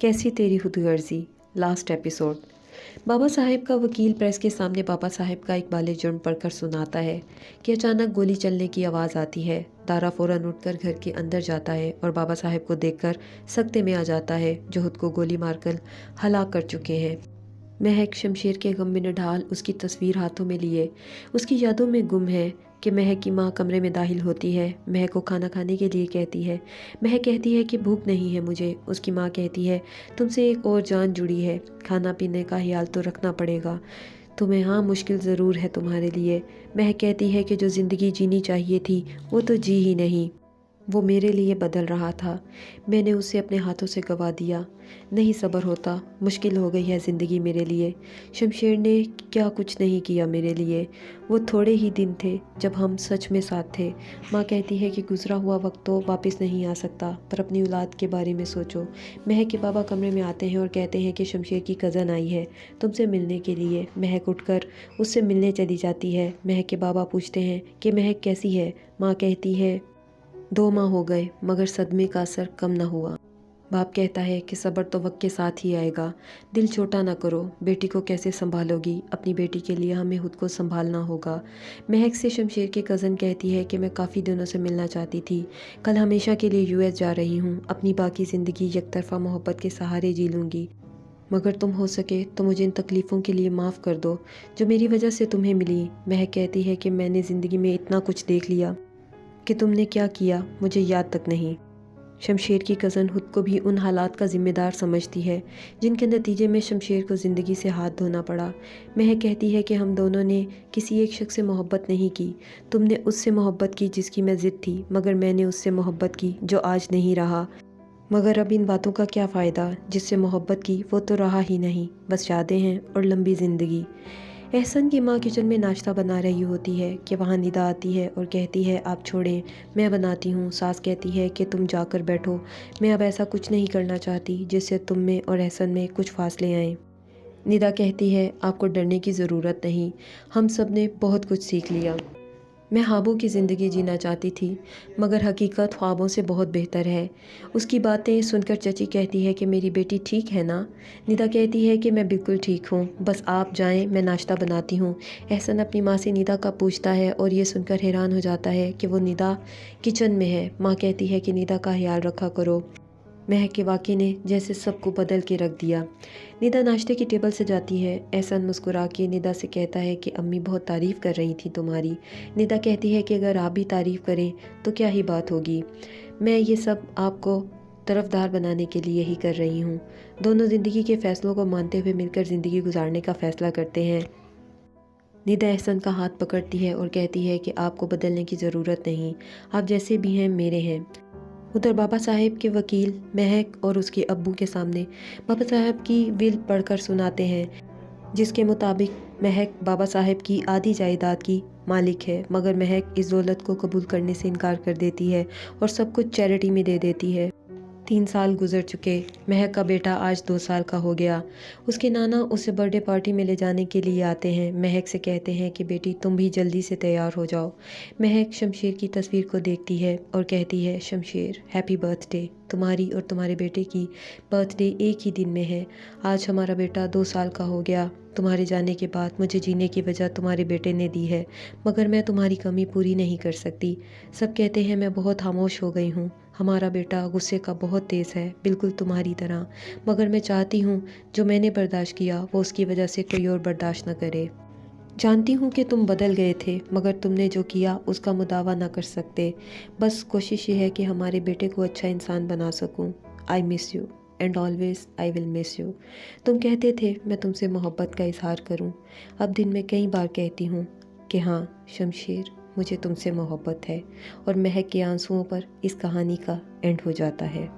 कैसी तेरी खुदगर्जी। Last episode. Baba Saheb का वकील प्रेस के सामने बाबा साहेब का इकबाल जुर्म पढ़कर सुनाता है कि अचानक गोली चलने की आवाज़ आती है। दारा फौरन उठकर घर के अंदर जाता है और बाबा साहेब को देखकर सख्ते में आ जाता है, जो खुद को गोली मारकर हलाक कर चुके हैं। महक शमशेर के गम में निढाल उसकी तस्वीर हाथों में लिए उसकी यादों में गुम है कि महक की माँ कमरे में दाखिल होती है। महक को खाना खाने के लिए कहती है। महक कहती है कि भूख नहीं है मुझे। उसकी माँ कहती है, तुमसे एक और जान जुड़ी है, खाना पीने का ख्याल तो रखना पड़ेगा तुम्हें। हाँ, मुश्किल ज़रूर है तुम्हारे लिए। महक कहती है कि जो ज़िंदगी जीनी चाहिए थी वो तो जी ही नहीं, वो मेरे लिए बदल रहा था। मैंने उसे अपने हाथों से गंवा दिया। नहीं सब्र होता, मुश्किल हो गई है ज़िंदगी मेरे लिए। शमशेर ने क्या कुछ नहीं किया मेरे लिए। वो थोड़े ही दिन थे जब हम सच में साथ थे। माँ कहती है कि गुजरा हुआ वक्त तो वापस नहीं आ सकता, पर अपनी औलाद के बारे में सोचो। महक के बाबा कमरे में आते हैं और कहते हैं कि शमशेर की कज़न आई है तुमसे मिलने के लिए। महक उठकर उससे मिलने चली जाती है। महक के बाबा पूछते हैं कि महक कैसी है। माँ कहती है, 2 माह हो गए मगर सदमे का असर कम न हुआ। बाप कहता है कि सब्र तो वक्त के साथ ही आएगा, दिल छोटा ना करो। बेटी को कैसे संभालोगी? अपनी बेटी के लिए हमें खुद को संभालना होगा। महक से शमशेर की कज़न कहती है कि मैं काफ़ी दिनों से मिलना चाहती थी। कल हमेशा के लिए यूएस जा रही हूँ। अपनी बाकी ज़िंदगी एकतरफ़ा मोहब्बत के सहारे जी लूँगी, मगर तुम हो सके तो मुझे इन तकलीफ़ों के लिए माफ़ कर दो जो मेरी वजह से तुम्हें मिली। महक कहती है कि मैंने ज़िंदगी में इतना कुछ देख लिया कि तुमने क्या किया मुझे याद तक नहीं। शमशेर की कज़न खुद को भी उन हालात का ज़िम्मेदार समझती है जिनके नतीजे में शमशेर को ज़िंदगी से हाथ धोना पड़ा। महक कहती है कि हम दोनों ने किसी एक शख्स से मोहब्बत नहीं की। तुमने उससे मोहब्बत की जिसकी मैं ज़िद थी, मगर मैंने उससे मोहब्बत की जो आज नहीं रहा। मगर अब इन बातों का क्या फ़ायदा? जिससे मोहब्बत की वो तो रहा ही नहीं, बस यादें हैं और लंबी ज़िंदगी। एहसन की माँ किचन में नाश्ता बना रही होती है कि वहाँ निदा आती है और कहती है, आप छोड़ें, मैं बनाती हूँ। सास कहती है कि तुम जाकर बैठो, मैं अब ऐसा कुछ नहीं करना चाहती जिससे तुम में और एहसन में कुछ फासले आएँ। निदा कहती है, आपको डरने की ज़रूरत नहीं, हम सब ने बहुत कुछ सीख लिया। मैं ख्वाबों की ज़िंदगी जीना चाहती थी, मगर हकीकत ख्वाबों से बहुत बेहतर है। उसकी बातें सुनकर चची कहती है कि मेरी बेटी ठीक है ना? निदा कहती है कि मैं बिल्कुल ठीक हूँ, बस आप जाएं, मैं नाश्ता बनाती हूँ। एहसन अपनी माँ से निदा का पूछता है और ये सुनकर हैरान हो जाता है कि वो निदा किचन में है। माँ कहती है कि निदा का ख्याल रखा करो। महक के वाक़े ने जैसे सबको बदल के रख दिया। निदा नाश्ते की टेबल से जाती है। एहसन मुस्कुरा के निदा से कहता है कि अम्मी बहुत तारीफ़ कर रही थी तुम्हारी। निदा कहती है कि अगर आप भी तारीफ़ करें तो क्या ही बात होगी, मैं ये सब आपको तरफदार बनाने के लिए ही कर रही हूँ। दोनों ज़िंदगी के फ़ैसलों को मानते हुए मिलकर ज़िंदगी गुजारने का फ़ैसला करते हैं। निदा एहसन का हाथ पकड़ती है और कहती है कि आपको बदलने की ज़रूरत नहीं, आप जैसे भी हैं मेरे हैं। उधर बाबा साहेब के वकील महक और उसके अब्बू के सामने बाबा साहेब की विल पढ़कर सुनाते हैं, जिसके मुताबिक महक बाबा साहेब की आधी जायदाद की मालिक है, मगर महक इस दौलत को कबूल करने से इनकार कर देती है और सब कुछ चैरिटी में दे देती है। 3 साल गुजर चुके। महक का बेटा आज 2 साल का हो गया। उसके नाना उसे बर्थडे पार्टी में ले जाने के लिए आते हैं। महक से कहते हैं कि बेटी तुम भी जल्दी से तैयार हो जाओ। महक शमशेर की तस्वीर को देखती है और कहती है, शमशेर हैप्पी बर्थडे। तुम्हारी और तुम्हारे बेटे की बर्थडे एक ही दिन में है। आज हमारा बेटा 2 साल का हो गया। तुम्हारे जाने के बाद मुझे जीने की वजह तुम्हारे बेटे ने दी है, मगर मैं तुम्हारी कमी पूरी नहीं कर सकती। सब कहते हैं मैं बहुत खामोश हो गई हूँ। हमारा बेटा गुस्से का बहुत तेज़ है, बिल्कुल तुम्हारी तरह, मगर मैं चाहती हूँ जो मैंने बर्दाश्त किया वो उसकी वजह से कोई और बर्दाश्त न करे। जानती हूँ कि तुम बदल गए थे, मगर तुमने जो किया उसका मुदावा ना कर सकते। बस कोशिश ये है कि हमारे बेटे को अच्छा इंसान बना सकूँ। I miss you and always I will miss you. तुम कहते थे मैं तुमसे मोहब्बत का इजहार करूँ, अब दिन में कई बार कहती हूँ कि हाँ शमशेर, मुझे तुमसे मोहब्बत है। और महक के आंसुओं पर इस कहानी का एंड हो जाता है।